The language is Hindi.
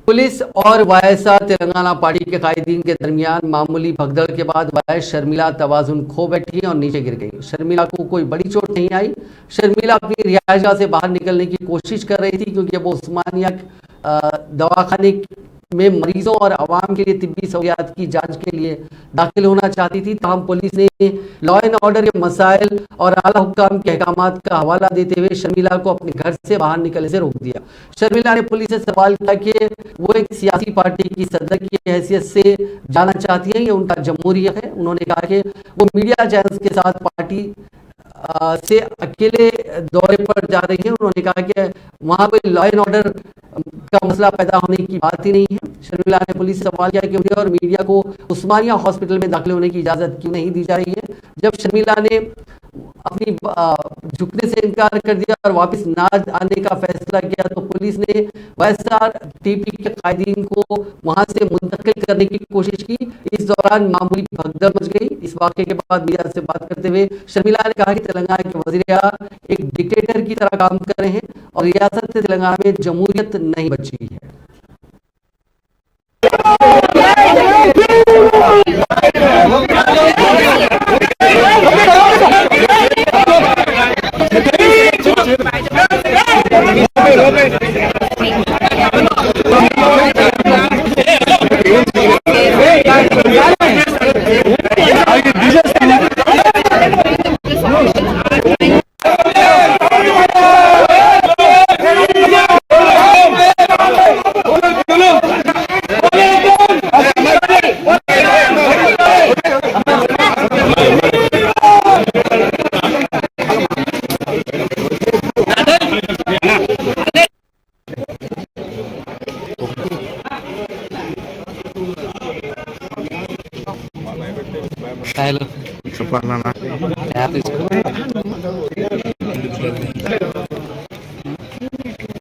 पुलिस और वायएसआर तेलंगाना पार्टी के कायदीन के दरमियान मामूली भगदड़ के बाद वायस शर्मिला तवाजुन खो बैठी और नीचे गिर गई। शर्मिला को कोई बड़ी चोट नहीं आई। शर्मिला अपनी रिहायशगाह से बाहर निकलने की कोशिश कर रही थी क्योंकि वो उस्मानिया दवाखाने में मरीजों और आवाम के लिए तिब्बी सहूलियात की जांच के लिए दाखिल होना चाहती थी। तमाम पुलिस ने लॉ एंड ऑर्डर के मसाइल और आला हुक्काम के अहकामात का हवाला देते हुए शर्मिला को अपने घर से बाहर निकलने से रोक दिया। शर्मिला ने पुलिस से सवाल किया कि वो एक सियासी पार्टी की सदर की हैसियत से जाना चाहती है, ये उनका जमहूरियत है। उन्होंने कहा कि वो मीडिया चैनल्स के साथ पार्टी से अकेले दौरे पर जा रही है। उन्होंने कहा कि वहां कोई लॉ एंड ऑर्डर का मसला पैदा होने की बात ही नहीं है। शर्मिला ने पुलिस से सवाल किया कि उन्हें और मीडिया को उस्मानिया हॉस्पिटल में दाखिल होने की इजाजत क्यों नहीं दी जा रही है। जब शर्मिला ने अपनी झुकने से इनकार कर दिया और वापस ना आने का फैसला किया तो पुलिस ने वायएसआर टीपी के कायदीन को वहां से मुंतकिल करने की कोशिश की। इस दौरान मामूली भगदड़ मच गई। इस वाक़े के बाद मीडिया से बात करते हुए शर्मिला ने कहा कि तेलंगाना के वज़ीर एक डिक्टेटर की तरह काम कर रहे हैं और रियासत तेलंगाना में जमहूरियत नहीं बची है। Halo.